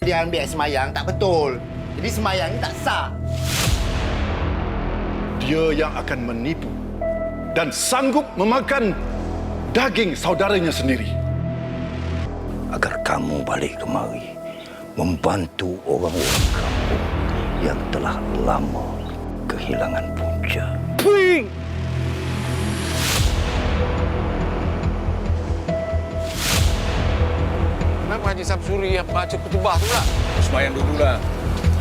Dia ambil semayang tak betul. Jadi semayang ni tak sah. Dia yang akan menipu dan sanggup memakan daging saudaranya sendiri. Agar kamu balik kemari membantu orang-orang kampung yang telah lama kehilangan punca. Puing! Kenapa Haji Samsuri yang baca kutubah tu pula? Semayang dululah.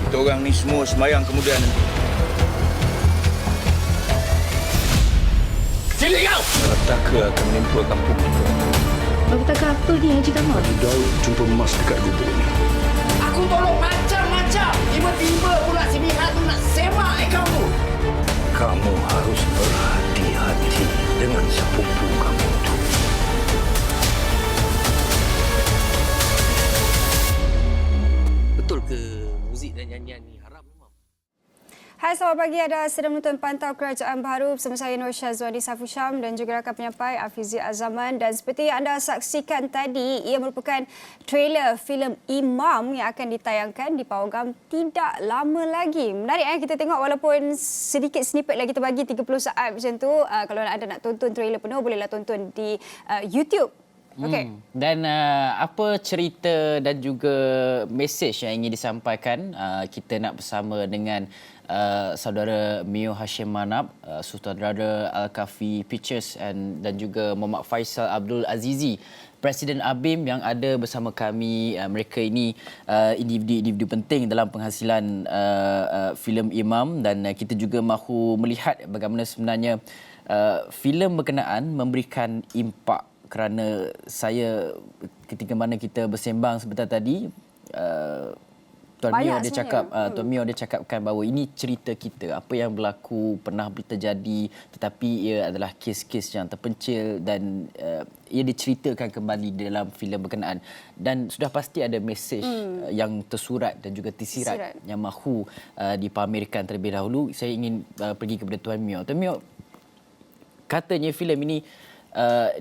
Kita orang ni semua semayang kemudian nanti. Sini kau! Malapetaka akan menimpa kampung kita. Malapetaka apa ni Haji Kamal? Daud jumpa emas dekat gubuk ni. Aku tolong macam-macam. Tiba-tiba pula si Mihal tu nak semak kamu. Kamu harus berhati-hati dengan sepupu kamu itu. Betul ke muzik dan nyanyian ni haram, Imam? Hai, selamat pagi. Anda sedang menonton Pantau Kerajaan Baharu bersama saya Nur Syazwani Safusham dan juga rakan penyampai Afizi Azaman. Dan seperti yang anda saksikan tadi, ia merupakan trailer filem Imam yang akan ditayangkan di Pawagam tidak lama lagi. Menarik kita tengok walaupun sedikit snippet lagi kita bagi 30 saat macam tu. Kalau anda nak tonton trailer penuh, bolehlah tonton di YouTube. Okay. Dan apa cerita dan juga mesej yang ingin disampaikan, kita nak bersama dengan saudara Mio Hashim Manap, sutradara Al-Kafi Pictures dan juga Muhammad Faisal Abdul Azizi, Presiden ABIM yang ada bersama kami. Mereka ini individu-individu penting dalam penghasilan filem Imam, dan kita juga mahu melihat bagaimana sebenarnya filem berkenaan memberikan impak. Kerana saya ketika mana kita bersembang sebentar tadi, Tuan Mio dia cakapkan bahawa ini cerita kita, apa yang berlaku pernah terjadi, tetapi ia adalah kes-kes yang terpencil dan ia diceritakan kembali dalam filem berkenaan, dan sudah pasti ada mesej yang tersurat dan juga tersirat yang mahu dipamerkan terlebih dahulu. Saya ingin pergi kepada Tuan Mio. Tuan Mio, katanya filem ini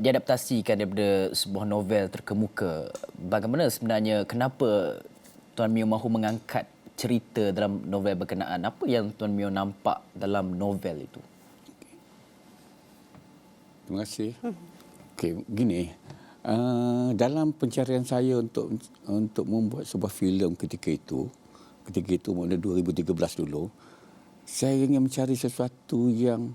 diadaptasikan daripada sebuah novel terkemuka. Bagaimana sebenarnya, kenapa Tuan Mio mahu mengangkat cerita dalam novel berkenaan? Apa yang Tuan Mio nampak dalam novel itu? Terima kasih. Okey, begini. Dalam pencarian saya untuk membuat sebuah filem ketika itu pada 2013 dulu, saya ingin mencari sesuatu yang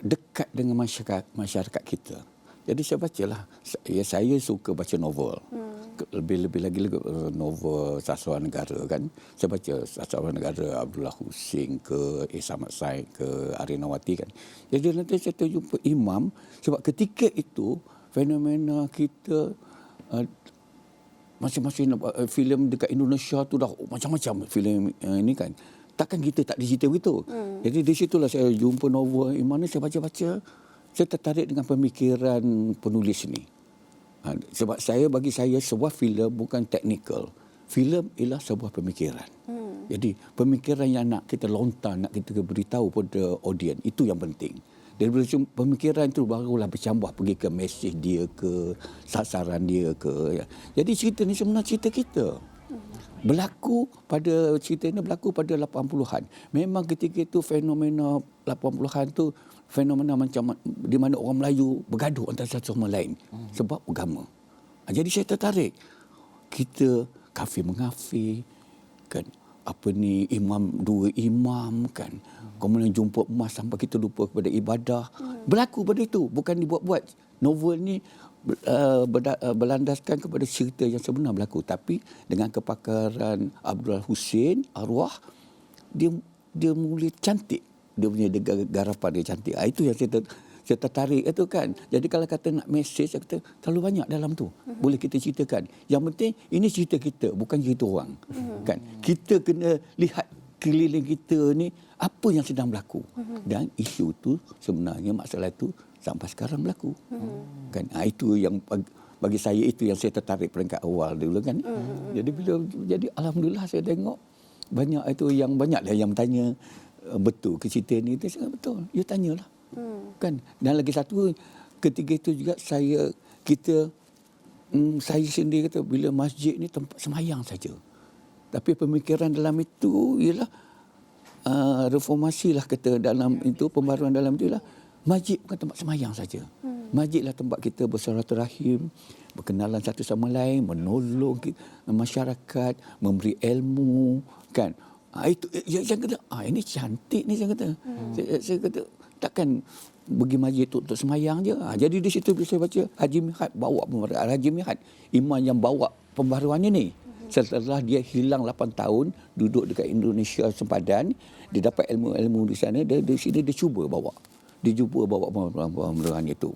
dekat dengan masyarakat kita. Jadi saya bacalah. Saya suka baca novel. Lebih-lebih lagi novel Sastrawan Negara kan. Saya baca Sastrawan Negara Abdullah Husin ke Samad Said ke Arinawati kan. Jadi nanti saya terjumpa Imam sebab ketika itu fenomena kita masing-masing filem dekat Indonesia tu dah macam-macam filem ini kan. Takkan kita tak dicerita begitu. Jadi di situlah saya jumpa novel Imam ni, saya baca-baca, saya tertarik dengan pemikiran penulis ni. Sebab bagi saya sebuah filem bukan teknikal. Filem ialah sebuah pemikiran. Jadi pemikiran yang nak kita lontar, nak kita beritahu pada audiens, itu yang penting. Dari pemikiran itu barulah bercambah pergi ke mesej dia ke, sasaran dia ke. Jadi cerita ni sebenarnya cerita kita. Cerita ini berlaku pada 80-an. Memang ketika itu fenomena 80-an tu fenomena macam di mana orang Melayu bergaduh antara satu sama lain sebab agama. Jadi saya tertarik. Kita kafir mengafir kan, dua imam kan. Kemudian jumpa emas sampai kita lupa kepada ibadah. Berlaku pada itu, bukan dibuat-buat. Novel ni berlandaskan kepada cerita yang sebenar berlaku, tapi dengan kepakaran Abdullah Husin arwah, dia mula cantik, dia punya garapan dia cantik. Itu yang saya tertarik itu kan. Jadi kalau kata nak mesej, saya kata terlalu banyak dalam tu boleh kita ceritakan. Yang penting ini cerita kita, bukan cerita orang kan. Kita kena lihat keliling kita ni apa yang sedang berlaku, dan isu tu sebenarnya masalah tu sampai sekarang berlaku. Kan itu yang bagi saya, itu yang saya tertarik peringkat awal dulu kan. Jadi alhamdulillah saya tengok banyak yang tanya betul ke cerita ni. Saya cakap betul. Ya tanyalah. Kan. Dan lagi satu ketika itu juga saya sendiri kata bila masjid ni tempat semayang saja. Tapi pemikiran dalam itu ialah reformasi lah kata dalam itu, pembaruan dalam itu ialah masjid bukan tempat semayang saja. Masjidlah tempat kita bersilaturahim, berkenalan satu sama lain, menolong masyarakat, memberi ilmu, kan. Itu saya kata, ini cantik ni saya kata. Saya kata takkan pergi masjid untuk semayang je. Jadi di situ saya baca Haji Mihat bawa pembaruan. Haji Mihat imam yang bawa pembaruannya ni. Setelah dia hilang 8 tahun duduk dekat Indonesia sempadan, dia dapat ilmu-ilmu di sana, di sini dia cuba bawa. Dia cuba bawa pembaruan itu.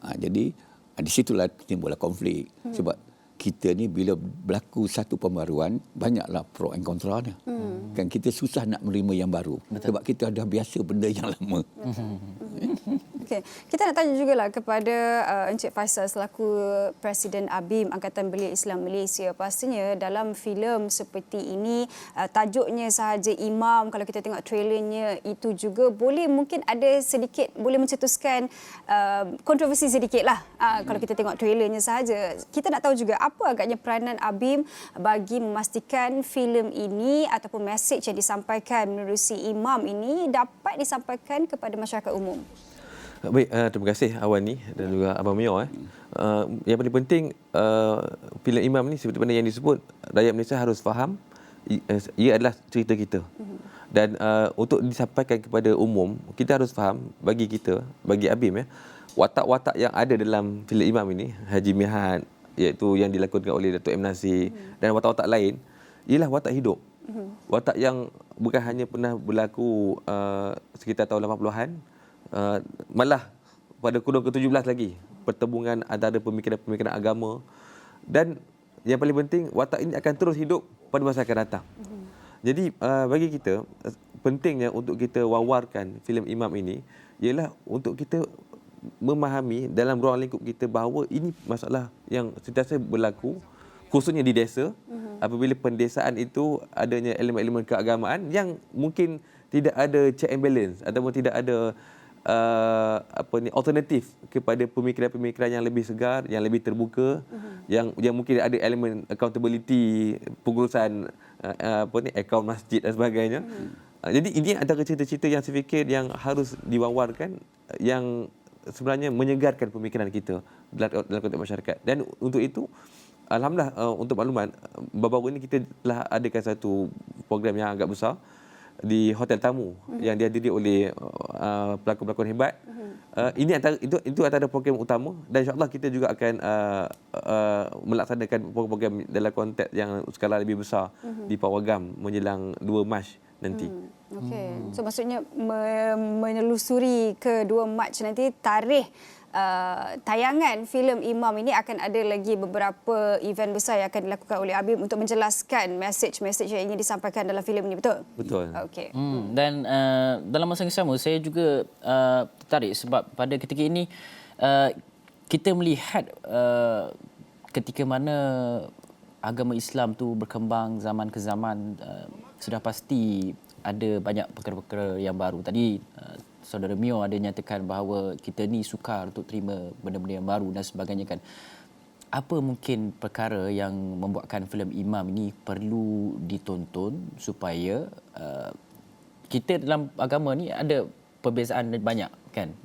Jadi di situlah timbullah konflik. Sebab kita ni bila berlaku satu pembaruan, banyaklah pro and kontra dia. Kan kita susah nak menerima yang baru. Betul. Sebab kita dah biasa benda yang lama. Okey, kita nak tanya jugalah kepada Encik Faisal selaku Presiden ABIM Angkatan Belia Islam Malaysia. Pastinya dalam filem seperti ini tajuknya sahaja imam, kalau kita tengok trailernya itu juga boleh mungkin ada sedikit boleh mencetuskan kontroversi sedikitlah kalau kita tengok trailernya sahaja. Kita nak tahu juga apa agaknya peranan ABIM bagi memastikan filem ini ataupun mesej yang disampaikan menerusi imam ini dapat disampaikan kepada masyarakat umum. Baik, terima kasih Awan ni dan juga Abang Mio. Yang paling penting, filem Imam ni seperti mana yang disebut, rakyat Malaysia harus faham ia adalah cerita kita. Dan untuk disampaikan kepada umum, kita harus faham, bagi kita, bagi ABIM, watak-watak yang ada dalam filem Imam ini, Haji Mihat, iaitu yang dilakonkan oleh Datuk M. Nasir, dan watak-watak lain, ialah watak hidup. Watak yang bukan hanya pernah berlaku sekitar tahun 80-an, malah pada kurun ke-17 lagi, pertembungan antara pemikiran-pemikiran agama. Dan yang paling penting, watak ini akan terus hidup pada masa akan datang. Jadi bagi kita, pentingnya untuk kita wawarkan filem Imam ini ialah untuk kita memahami dalam ruang lingkup kita bahawa ini masalah yang sentiasa berlaku, khususnya di desa, apabila pendesaan itu adanya elemen-elemen keagamaan yang mungkin tidak ada check and balance ataupun tidak ada alternatif kepada pemikiran-pemikiran yang lebih segar, yang lebih terbuka, yang mungkin ada elemen accountability, pengurusan akaun masjid dan sebagainya. Jadi ini antara cerita-cerita yang saya fikir yang harus diwawarkan, yang sebenarnya menyegarkan pemikiran kita dalam konteks masyarakat. Dan untuk itu, alhamdulillah, untuk makluman, baru-baru ini kita telah adakan satu program yang agak besar di Hotel Tamu yang dihadiri oleh pelakon-pelakon hebat. Itu antara program utama, dan insya-Allah kita juga akan melaksanakan program dalam konteks yang skala lebih besar di Pawagam menjelang 2 Mac nanti. Okey. So maksudnya menelusuri ke 2 Mac nanti, tarikh tayangan filem Imam ini akan ada lagi beberapa event besar yang akan dilakukan oleh ABIM untuk menjelaskan mesej-mesej yang ingin disampaikan dalam filem ini, betul? Betul. Okey. Dan dalam masa yang sama, saya juga tertarik sebab pada ketika ini kita melihat ketika mana agama Islam tu berkembang zaman ke zaman, sudah pasti ada banyak perkara-perkara yang baru. Tadi Saudara Mio ada nyatakan bahawa kita ni sukar untuk terima benda-benda yang baru dan sebagainya kan. Apa mungkin perkara yang membuatkan filem Imam ini perlu ditonton supaya kita dalam agama ni ada perbezaan banyak kan.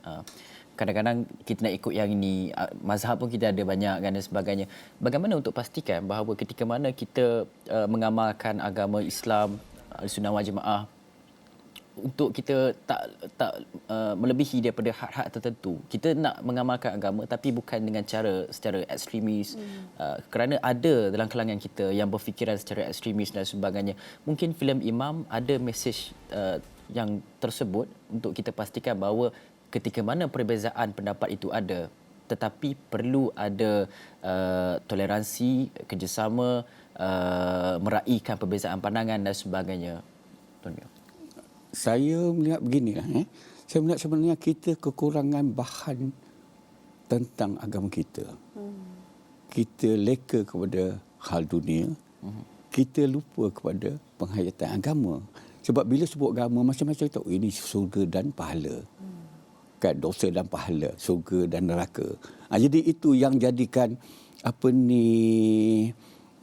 Kadang-kadang kita nak ikut yang ini, mazhab pun kita ada banyak kan dan sebagainya. Bagaimana untuk pastikan bahawa ketika mana kita mengamalkan agama Islam, Sunnah wal Jamaah, untuk kita tak melebihi daripada hak-hak tertentu. Kita nak mengamalkan agama tapi bukan dengan cara secara ekstremis, kerana ada dalam kalangan kita yang berfikiran secara ekstremis dan sebagainya. Mungkin filem Imam ada mesej yang tersebut untuk kita pastikan bahawa ketika mana perbezaan pendapat itu ada, tetapi perlu ada toleransi, kerjasama, meraihkan perbezaan pandangan dan sebagainya. Tuan Mio. Saya melihat beginilah. Saya melihat sebenarnya kita kekurangan bahan tentang agama kita. Kita leka kepada hal dunia. Kita lupa kepada penghayatan agama. Sebab bila sebut agama, macam-macam tahu ini surga dan pahala. Kan, dosa dan pahala, surga dan neraka. Jadi itu yang jadikan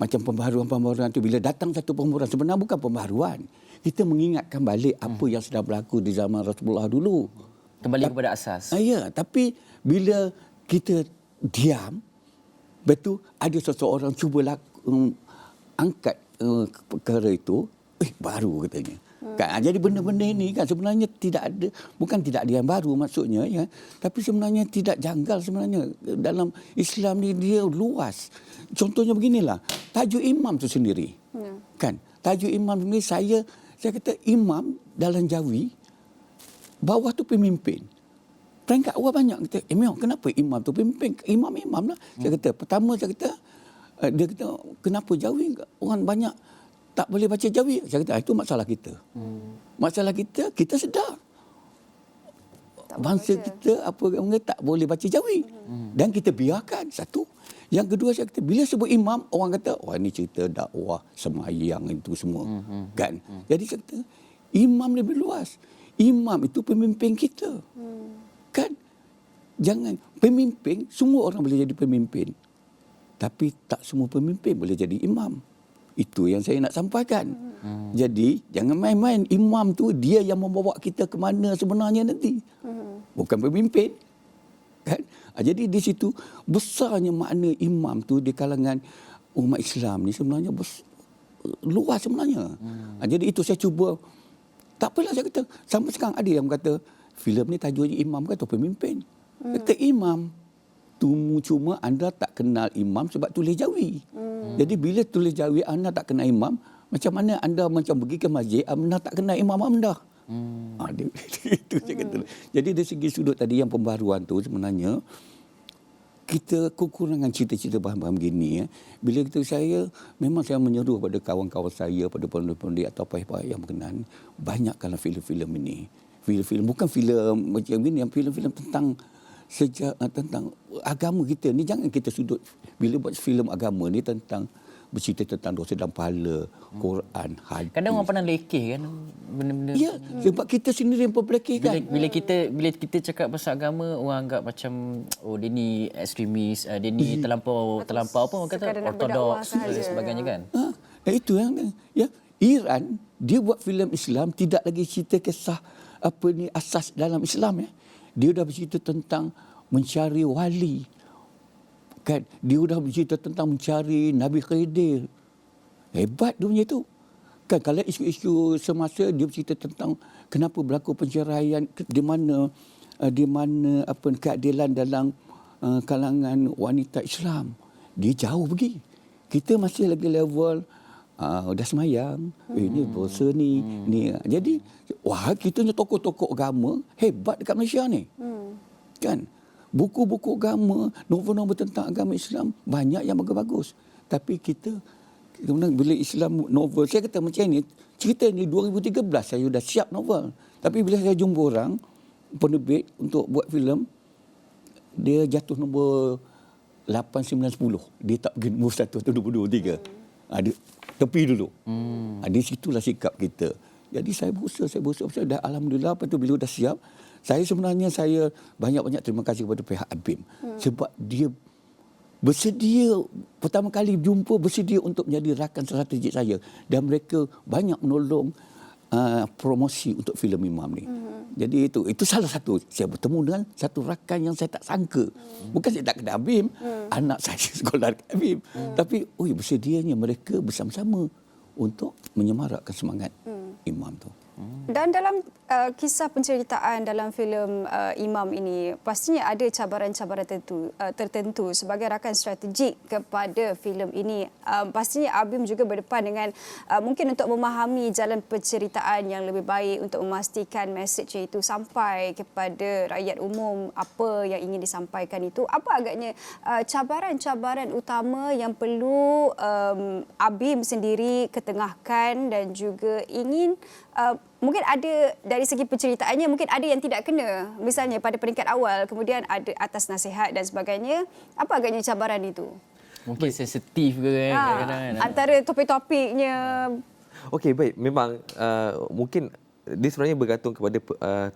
macam pembaharuan-pembaharuan tu bila datang satu pembaharuan sebenarnya bukan pembaharuan. Kita mengingatkan balik apa yang sedang berlaku di zaman Rasulullah dulu. Kembali kepada asas. Ya, tapi bila kita diam, betul ada seseorang cuba angkat perkara itu, baru katanya. Kan, jadi benda-benda ini kan sebenarnya tidak ada, bukan tidak ada yang baru maksudnya, ya, tapi sebenarnya tidak janggal sebenarnya. Dalam Islam ni dia luas. Contohnya beginilah, tajuk imam tu sendiri. Kan, tajuk imam ni saya kata imam dalam Jawi, bawah tu pemimpin. Peringkat awal banyak kata, kenapa imam tu pemimpin? Imam lah. Saya kata, pertama saya kata, dia kata, kenapa Jawi orang banyak tak boleh baca Jawi? Saya kata, itu masalah kita. Masalah kita sedar. Bangsa kita tak boleh baca Jawi. Dan kita biarkan, satu. Yang kedua, saya kata, bila sebut imam, orang kata, ini cerita dakwah, semayang itu semua. Kan? Jadi saya kata, imam lebih luas. Imam itu pemimpin kita. Kan? Jangan, pemimpin, semua orang boleh jadi pemimpin. Tapi tak semua pemimpin boleh jadi imam. Itu yang saya nak sampaikan. Jadi, jangan main-main. Imam tu dia yang membawa kita ke mana sebenarnya nanti. Bukan pemimpin. Kan? Jadi di situ besarnya makna imam tu di kalangan umat Islam ni sebenarnya luas sebenarnya. Jadi itu saya cuba, tak apalah saya kata, sampai sekarang ada yang kata filem ni tajuknya imam atau pemimpin. Kata imam tu cuma anda tak kenal imam sebab tulis Jawi. Jadi bila tulis Jawi anda tak kenal imam, macam mana anda macam pergi ke masjid anda tak kenal imam anda. Itu saya kata. Jadi dari segi sudut tadi yang pembaharuan tu sebenarnya kita kekurangan cerita-cerita bahan-bahan begini. Bila saya menyeru pada kawan-kawan saya, pada penduduk atau apa yang berkenan, banyakkanlah filem-filem ini. Filem-filem bukan filem macam ini, yang filem-filem tentang tentang agama kita ni. Jangan kita sudut bila buat filem agama ni tentang bercerita tentang dosa dan pahala, Quran, hadis. Kadang orang pernah lekeh kan benda-benda. Ya, sebab kita sendiri yang pelekehkan. Bila kita cakap pasal agama, orang anggap macam dia ni ekstremis, dia ni terlampau apa orang kata ortodoks dan sebagainya kan. Itu yang Iran dia buat filem Islam tidak lagi cerita kisah asas dalam Islam, ya. Dia dah bercerita tentang mencari wali. Kan, dia dah bercerita tentang mencari Nabi Khidir. Hebat dia punya tu. Kan, kalau isu-isu semasa dia bercerita tentang kenapa berlaku penceraian, di mana keadilan dalam kalangan wanita Islam. Dia jauh pergi. Kita masih lagi level dah semayang, ini dosa ni. Jadi, kita ni tokoh-tokoh agama hebat dekat Malaysia ni. Kan? Buku-buku agama, novel-novel tentang agama Islam, banyak yang bagus-bagus. Tapi kita bila Islam novel, saya kata macam ni, cerita ni 2013 saya dah siap novel. Tapi bila saya jumpa orang, penerbit untuk buat filem, dia jatuh nombor 8, 9, 10. Dia tak pergi nombor 1 atau 2, 3. Dia tepi dulu. Di situlah sikap kita. Jadi saya berusaha. Dah alhamdulillah, lepas tu bila dah siap, saya banyak-banyak terima kasih kepada pihak ABIM. Sebab dia bersedia, pertama kali jumpa, bersedia untuk menjadi rakan strategik saya. Dan mereka banyak menolong promosi untuk filem Imam ni. Jadi itu salah satu. Saya bertemu dengan satu rakan yang saya tak sangka. Bukan saya tak kenal ABIM. Anak saya sekolah dekat ABIM. Tapi bersedianya mereka bersama-sama untuk menyemarakkan semangat Imam tu. Dan dalam kisah penceritaan dalam filem Imam ini, pastinya ada cabaran-cabaran tertentu sebagai rakan strategik kepada filem ini. Pastinya ABIM juga berdepan dengan mungkin untuk memahami jalan penceritaan yang lebih baik untuk memastikan mesej itu sampai kepada rakyat umum, apa yang ingin disampaikan itu. Apa agaknya cabaran-cabaran utama yang perlu ABIM sendiri ketengahkan dan juga ingin mungkin ada dari segi penceritaannya, mungkin ada yang tidak kena. Misalnya pada peringkat awal, kemudian ada atas nasihat dan sebagainya. Apa agaknya cabaran itu? Mungkin sensitif ke kan? Antara topik-topiknya. Okey, baik. Memang mungkin dia sebenarnya bergantung kepada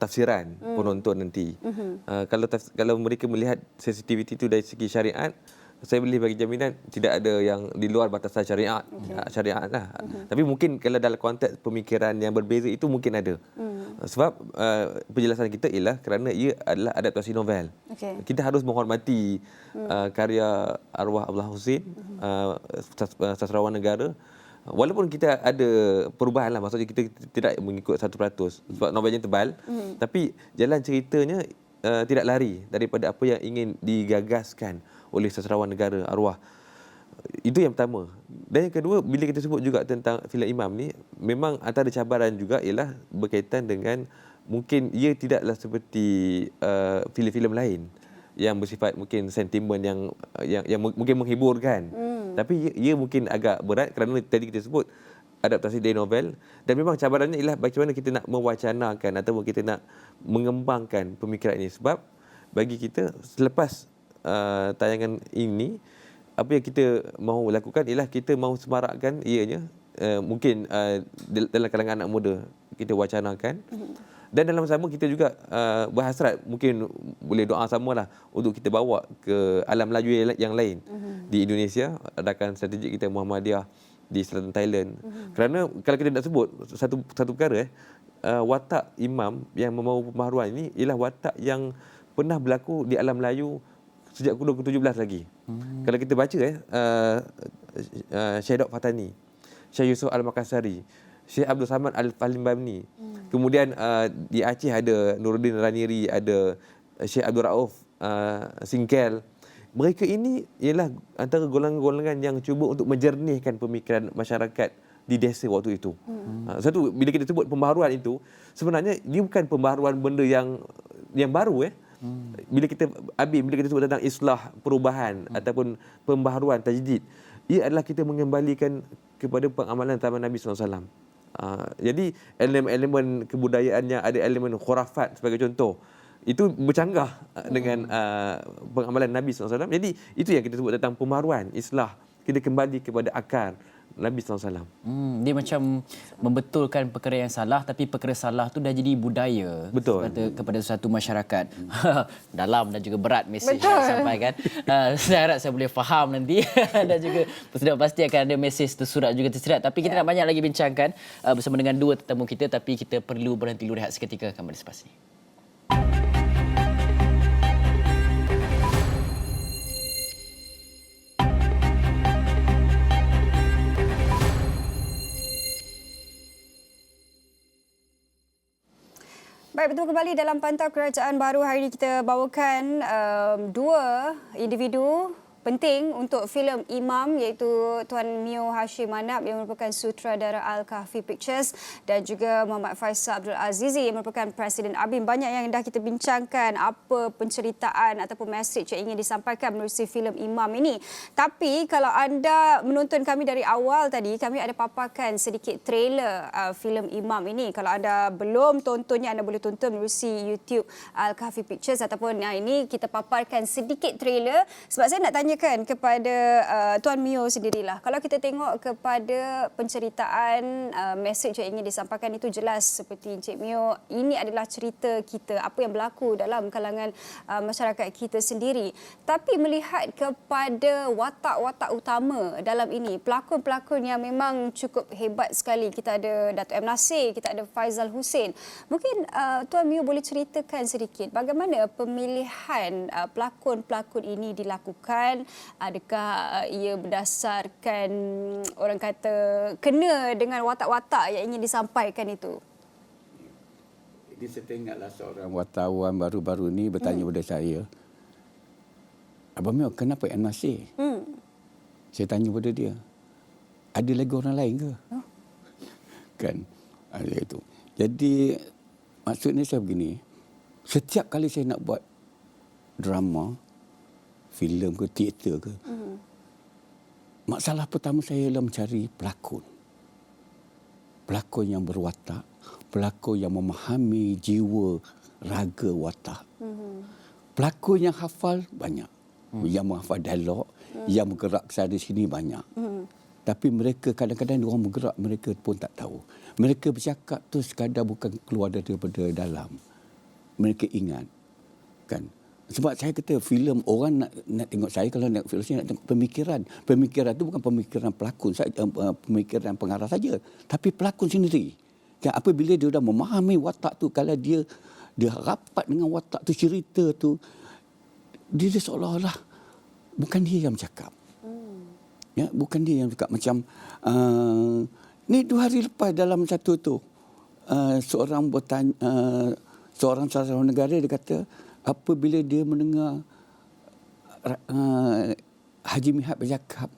tafsiran penonton nanti. Kalau mereka melihat sensitiviti itu dari segi syariat, saya boleh bagi jaminan tidak ada yang di luar batasan syariat. Syariat lah. Tapi mungkin kalau dalam konteks pemikiran yang berbeza itu mungkin ada. Sebab penjelasan kita ialah kerana ia adalah adaptasi novel. Kita harus menghormati karya arwah Abdullah Hussein, sastrawan negara. Walaupun kita ada perubahan lah, maksudnya kita tidak mengikut 100% sebab novelnya tebal, tapi jalan ceritanya tidak lari daripada apa yang ingin digagaskan oleh sastrawan negara arwah. Itu yang pertama. Dan yang kedua, bila kita sebut juga tentang filem Imam ni, memang antara cabaran juga ialah berkaitan dengan mungkin ia tidaklah seperti filem-filem lain yang bersifat mungkin sentimen yang mungkin menghiburkan. Tapi ia mungkin agak berat kerana tadi kita sebut adaptasi dari novel, dan memang cabarannya ialah bagaimana kita nak mewacanakan ataupun kita nak mengembangkan pemikiran ini. Sebab bagi kita selepas tayangan ini, apa yang kita mahu lakukan ialah kita mahu semarakkan ianya, mungkin dalam kalangan anak muda kita wacanakan. Dan dalam sama kita juga berhasrat, mungkin boleh doa samalah untuk kita bawa ke alam Melayu yang lain di Indonesia, adakan strategik kita Muhammadiyah di selatan Thailand. Kerana kalau kita nak sebut satu perkara, watak imam yang membawa pembaharuan ini ialah watak yang pernah berlaku di alam Melayu sejak tahun 2017 lagi. Kalau kita baca Syekh Dok Fatani, Syekh Yusuf Al-Makassari, Syekh Abdul Samad Al-Falimbamni. Kemudian di Aceh ada Nuruddin Raniri, ada Syekh Abdul Rauf Singkel. Mereka ini ialah antara golongan-golongan yang cuba untuk menjernihkan pemikiran masyarakat di desa waktu itu. Satu, bila kita sebut pembaharuan itu, sebenarnya dia bukan pembaharuan benda yang baru. Bila kita sebut tentang islah, perubahan ataupun pembaharuan, tajdid, ia adalah kita mengembalikan kepada pengamalan zaman Nabi SAW. Jadi elemen-elemen kebudayaannya, ada elemen khurafat sebagai contoh, itu bercanggah dengan pengamalan Nabi SAW. Jadi itu yang kita sebut tentang pembaharuan, islah. Kita kembali kepada akar Nabi SAW. Dia macam membetulkan perkara yang salah, tapi perkara salah tu dah jadi budaya. Betul. Kepada satu masyarakat. Dalam dan juga berat mesej yang disampaikan. Saya harap saya boleh faham nanti. Dan juga sudah pasti akan ada mesej tersurat juga tersirat. Tapi kita nak banyak lagi bincangkan bersama dengan dua tetamu kita. Tapi kita perlu berhenti dulu rehat seketika, kembali selepas ini. Baik, bertemu kembali dalam Pantau Kerajaan Baru. Hari ini kita bawakan dua individu penting untuk filem Imam, iaitu Tuan Mio Hashim Manap yang merupakan sutradara Al-Kahfi Pictures dan juga Muhammad Faisal Abdul Azizi yang merupakan Presiden ABIM. Banyak yang dah kita bincangkan apa penceritaan ataupun mesej yang ingin disampaikan menerusi filem Imam ini. Tapi kalau anda menonton kami dari awal tadi, kami ada paparkan sedikit trailer filem Imam ini. Kalau anda belum tontonnya, anda boleh tonton menerusi YouTube Al-Kahfi Pictures ataupun ini kita paparkan sedikit trailer sebab saya nak tanya kepada Tuan Mio sendirilah. Kalau kita tengok kepada penceritaan mesej yang ingin disampaikan itu jelas seperti Encik Mio, ini adalah cerita kita, apa yang berlaku dalam kalangan masyarakat kita sendiri. Tapi melihat kepada watak-watak utama dalam ini, pelakon-pelakon yang memang cukup hebat sekali. Kita ada Dato' M. Nasir, kita ada Faizal Hussein. Mungkin Tuan Mio boleh ceritakan sedikit bagaimana pemilihan pelakon-pelakon ini dilakukan. Adakah ia berdasarkan, orang kata, kena dengan watak-watak yang ingin disampaikan itu? Jadi saya teringatlah seorang wartawan baru-baru ni bertanya pada saya, Abang Mio, kenapa M. Nasir? Saya tanya pada dia, ada lagi orang lain ke? Kan? Ada itu. Jadi maksudnya saya begini, setiap kali saya nak buat drama, filem ke teater ke, masalah pertama saya ialah mencari pelakon. Pelakon yang berwatak, pelakon yang memahami jiwa, raga watak. Pelakon yang hafal banyak. Yang menghafal dialog, yang bergerak ke sana sini banyak. Tapi mereka kadang-kadang orang bergerak, mereka pun tak tahu. Mereka bercakap tu sekadar bukan keluar daripada dalam. Mereka ingat, kan, Sebab saya kata filem orang nak tengok saya, kalau nak filem saya nak tengok pemikiran. Pemikiran tu bukan pemikiran pelakon saja, pemikiran pengarah saja, tapi pelakon sendiri. Kan apabila dia dah memahami watak tu, kalau dia rapat dengan watak tu, cerita tu, dia seolah-olah bukan dia yang bercakap. Ya, bukan dia yang cakap. Macam ni 2 hari lepas dalam satu tu, seorang bertanya, seorang sastrawan negara, dia kata apabila dia mendengar Haji Mihad bercakap,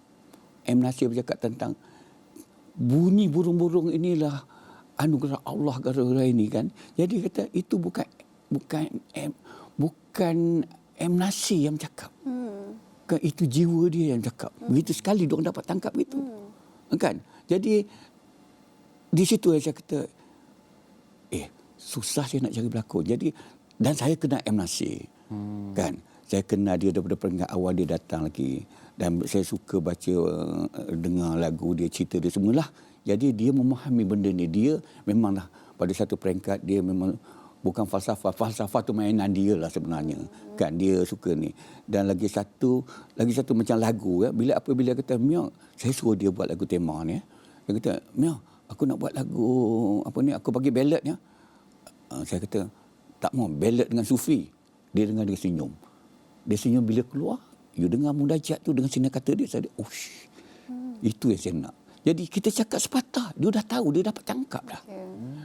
M. Nasir bercakap tentang bunyi burung-burung inilah anugerah Allah gara-gara ini, kan. Jadi kata itu bukan M. Nasir yang bercakap. Kan, itu jiwa dia yang cakap. Begitu sekali diorang dapat tangkap itu. Kan? Jadi di situ saya kata, susah saya nak cari pelakon. Jadi, dan saya kenal M. Nasir. Kan? Saya kenal dia daripada peringkat awal dia datang lagi. Dan saya suka baca, dengar lagu dia, cerita dia semualah. Jadi dia memahami benda ni. Dia memanglah pada satu peringkat dia memang bukan falsafah. Falsafah tu mainan dia lah sebenarnya. Kan, dia suka ni. Dan lagi satu macam lagu. Ya. Apabila kata, Mio, saya suruh dia buat lagu tema ni. Dia kata, Mio, aku nak buat lagu apa ni, aku bagi ballad ya. Saya kata, tak mau, ballad dengan sufi. Dia dengar dia senyum. Dia senyum bila keluar, you dengar munajat tu dengan sinar kata dia, saya itu yang saya nak. Jadi kita cakap sepatah, dia dah tahu, dia dapat tangkap dah.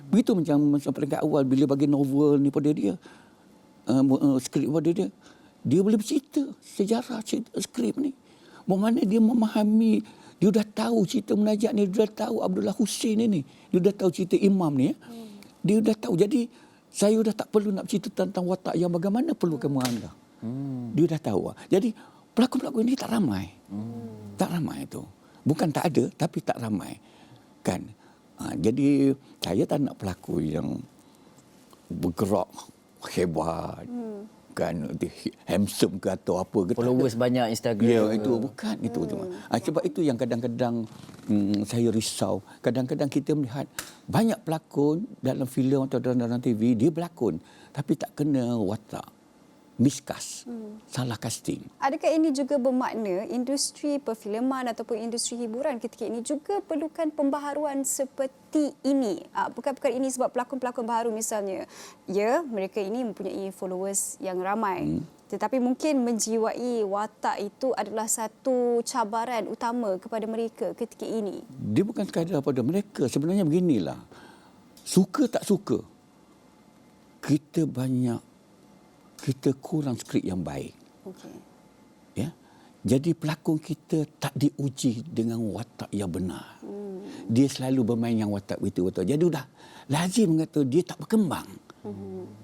Begitu macam peringkat awal bila bagi novel ni pada dia, skrip pada dia, dia boleh bercerita sejarah skrip ni. Mana dia memahami, dia dah tahu cerita munajat ni, dia dah tahu Abdullah Hussein ni, dia dah tahu cerita imam ni. Dia dah tahu. Jadi saya dah tak perlu nak cerita tentang watak yang bagaimana perlu kamu anda. Dia dah tahu. Jadi pelakon-pelakon ini tak ramai. Tak ramai tu. Bukan tak ada, tapi tak ramai. Kan? Jadi saya tak nak pelakon yang bergerak hebat. Kan, handsome ke atau apa ke. Followers banyak Instagram. Ya, itu bukan itu cuma. Sebab itu yang kadang-kadang saya risau. Kadang-kadang kita melihat banyak pelakon dalam filem atau dalam TV, dia berlakon tapi tak kena watak. Miscast. Salah casting. Adakah ini juga bermakna industri perfilman ataupun industri hiburan ketika ini juga perlukan pembaharuan seperti ini? Bukan ini sebab pelakon-pelakon baru misalnya, ya, mereka ini mempunyai followers yang ramai. Tetapi mungkin menjiwai watak itu adalah satu cabaran utama kepada mereka ketika ini. Dia bukan sekadar pada mereka. Sebenarnya beginilah. Suka tak suka, kita kurang skrip yang baik. Okay. Ya. Jadi pelakon kita tak diuji dengan watak yang benar. Dia selalu bermain yang watak betul-betul. Jadi dah lazim kata dia tak berkembang.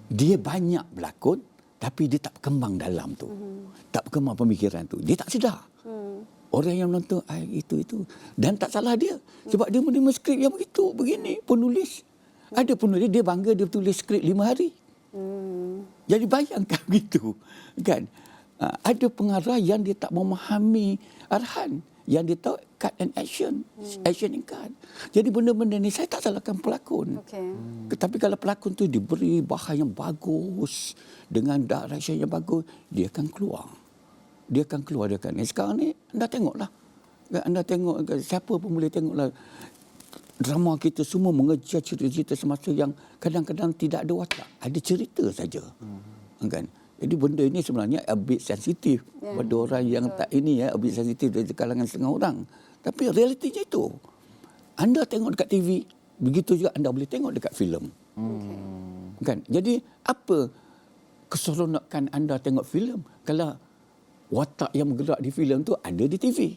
Dia banyak berlakon tapi dia tak berkembang dalam tu. Tak berkembang pemikiran tu. Dia tak sedar. Orang yang menonton itu. Dan tak salah dia. Sebab dia menerima skrip yang begitu, begini, penulis. Ada penulis dia bangga dia tulis skrip 5 hari. Jadi bayangkan begitu, kan? Ada pengarah yang dia tak memahami arahan, yang dia tahu cut and action, action and cut. Jadi benda-benda ni saya tak salahkan pelakon. Tetapi kalau pelakon tu diberi bahan yang bagus dengan direction yang bagus, dia akan keluar. Sekarang ni anda tengoklah. Anda tengok siapa pun boleh tengoklah. Drama kita semua mengejar cerita-cerita semasa yang kadang-kadang tidak ada watak. Ada cerita saja. Kan? Jadi benda ini sebenarnya a bit sensitif pada orang yang tak ini, a bit sensitif dari kalangan setengah orang. Tapi realitinya itu. Anda tengok dekat TV, begitu juga anda boleh tengok dekat filem. Kan? Jadi apa keseronokan anda tengok filem kalau watak yang bergerak di filem tu ada di TV?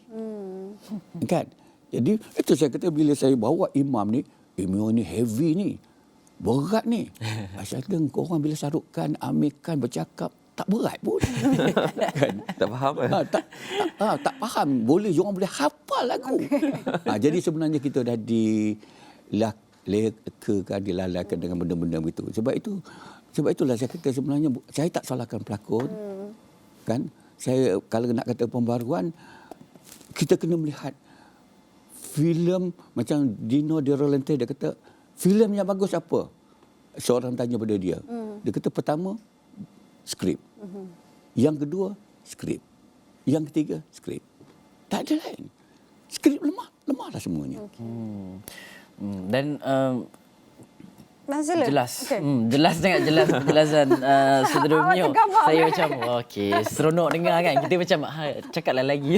Kan? Jadi itu saya kata bila saya bawa imam ni heavy ni. Berat ni. Saya kata korang bila sarukkan, amirkan, bercakap, tak berat pun. Kan? Tak faham tak faham. Orang boleh hafal lagu. Jadi sebenarnya kita dah dilalaikan dengan benda-benda begitu. Sebab itulah saya kata sebenarnya saya tak salahkan pelakon. Kan? Saya kalau nak kata pembaruan, kita kena melihat filem macam Dino De Laurentiis, dia kata filem yang bagus apa? Seorang tanya pada dia. Dia kata pertama skrip. Yang kedua, skrip. Yang ketiga, skrip. Tak ada lain. Skrip lemahlah semuanya. Dan Masalah. jelas. Okey. Jelas sangat jelas penjelasan Saudara Awak Mio. tergambar, Saya kan? macam okey, seronok dengar kan. Kita macam cakaplah lagi.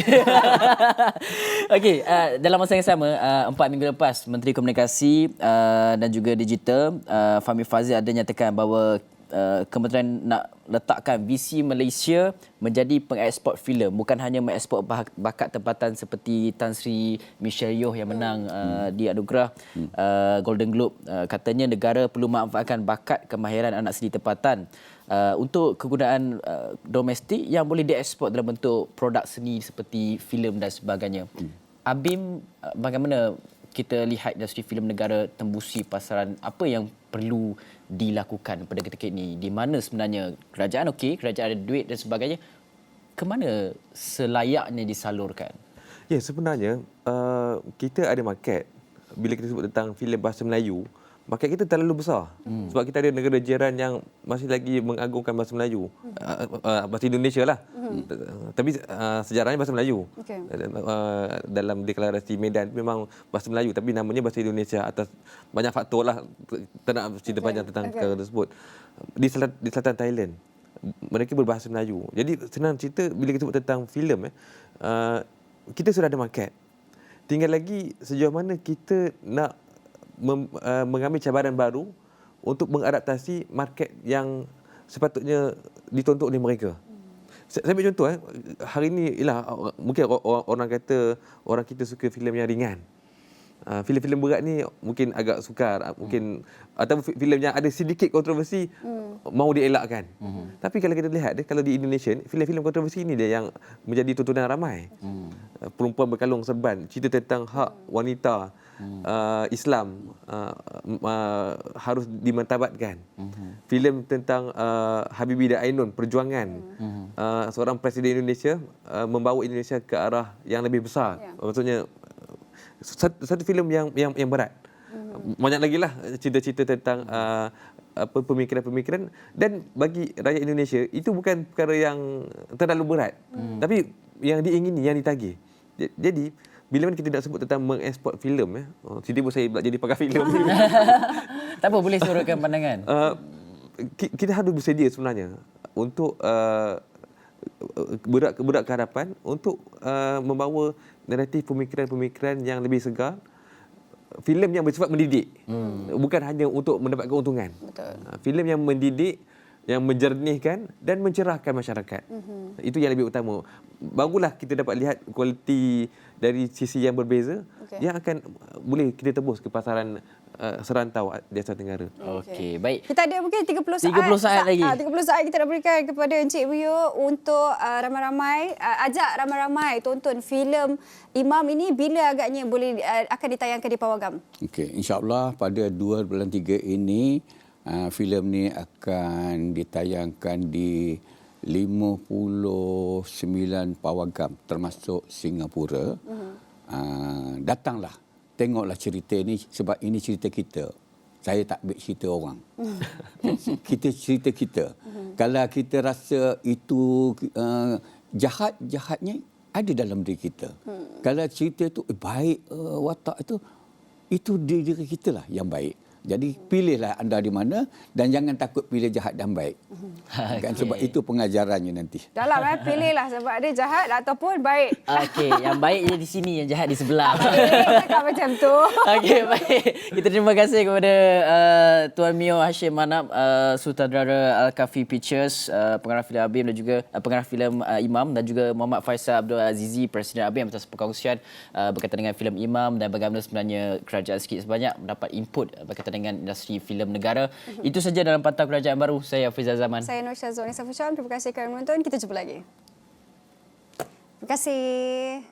Okey, dalam masa yang sama 4 minggu lepas Menteri Komunikasi dan juga Digital Fahmi Fadzil ada nyatakan bahawa kementerian nak letakkan visi Malaysia menjadi pengeksport filem, bukan hanya mengeksport bakat tempatan seperti Tan Sri Michelle Yeoh yang menang di anugerah Golden Globe. Katanya negara perlu memanfaatkan bakat kemahiran anak seni tempatan untuk kegunaan domestik yang boleh dieksport dalam bentuk produk seni seperti filem dan sebagainya. Abim, bagaimana kita lihat industri filem negara tembusi pasaran, apa yang perlu dilakukan pada ketika ini? Di mana sebenarnya kerajaan kerajaan ada duit dan sebagainya, ke mana selayaknya disalurkan? Ya, sebenarnya kita ada market. Bila kita sebut tentang filem bahasa Melayu, market kita terlalu besar. Sebab kita ada negara jiran yang masih lagi mengagungkan bahasa Melayu. Bahasa Indonesia lah. Tapi sejarahnya bahasa Melayu. Okay. Dalam deklarasi Medan memang bahasa Melayu, tapi namanya bahasa Indonesia atas banyak faktor lah. Tak nak cerita panjang tentang perkara tersebut. Di selatan Thailand, mereka berbahasa Melayu. Jadi senang cerita, bila kita sebut tentang filem, kita sudah ada market. Tinggal lagi sejauh mana kita nak mengambil cabaran baru untuk mengadaptasi market yang sepatutnya ditonton oleh mereka. Saya ambil contoh, hari ini ialah mungkin orang kata orang kita suka filem yang ringan. Filem-filem berat ni mungkin agak sukar, mungkin atau filem yang ada sedikit kontroversi mau dielakkan. Tapi kalau kita lihat kalau di Indonesia, filem-filem kontroversi ini dia yang menjadi tontonan ramai. Perempuan berkalung serban, cerita tentang hak wanita, Islam harus dimartabatkan. Filem tentang Habibie dan Ainun, perjuangan seorang presiden Indonesia membawa Indonesia ke arah yang lebih besar. Maksudnya satu filem yang berat. Banyak lagi lah cerita-cerita tentang pemikiran-pemikiran, dan bagi rakyat Indonesia itu bukan perkara yang terlalu berat, tapi yang diingini, yang ditagih. Jadi bila mana kita nak sebut tentang mengeksport filem, tiba-tiba saya jadi pakar filem. Tak apa, boleh suarakan pandangan. Kita harus bersedia sebenarnya untuk budak ke hadapan untuk membawa naratif pemikiran-pemikiran yang lebih segar. Filem yang bersifat mendidik, bukan hanya untuk mendapat keuntungan. Betul. Filem yang mendidik, yang menjernihkan dan mencerahkan masyarakat. Itu yang lebih utama. Barulah kita dapat lihat kualiti dari sisi yang berbeza yang akan boleh kita tebus ke pasaran serantau di Asia Tenggara. Okey, baik. Kita ada mungkin 30 saat. 30 saat lagi. 30 saat kita nak berikan kepada Encik Mio untuk ramai-ramai, ajak ramai-ramai tonton filem Imam ini. Bila agaknya boleh akan ditayangkan di Pawagam? Okey, insya-Allah pada 2 bulan 3 ini filem ni akan ditayangkan di 59 pawagam termasuk Singapura. Datanglah, tengoklah cerita ni, sebab ini cerita kita. Saya tak ambil cerita orang. Kita cerita kita. Kalau kita rasa itu jahatnya ada dalam diri kita. Kalau cerita itu baik, watak itu diri kita lah yang baik. Jadi pilihlah anda di mana dan jangan takut pilih jahat dan baik. Kan, sebab itu pengajarannya nanti. Dalam pilihlah sebab ada jahat ataupun baik. Okey, yang baik je di sini, yang jahat di sebelah. Cakap macam tu. Okey, baik. Kita terima kasih kepada Tuan Mio Hashim Manap, sutradara Al-Kafi Pictures, pengarah filem Abim dan juga pengarah filem Imam, dan juga Muhammad Faisal Abdul Azizi, Presiden Abim, atas perkongsian berkaitan dengan filem Imam dan bagaimana sebenarnya kerajaan sikit sebanyak mendapat input berkaitan dengan industri filem negara. Itu saja dalam Pantau Kerajaan Baru. Saya Hafizah Zaman. Saya Nur Syazwan Nisa Fusham. Terima kasih kerana menonton. Kita jumpa lagi. Terima kasih.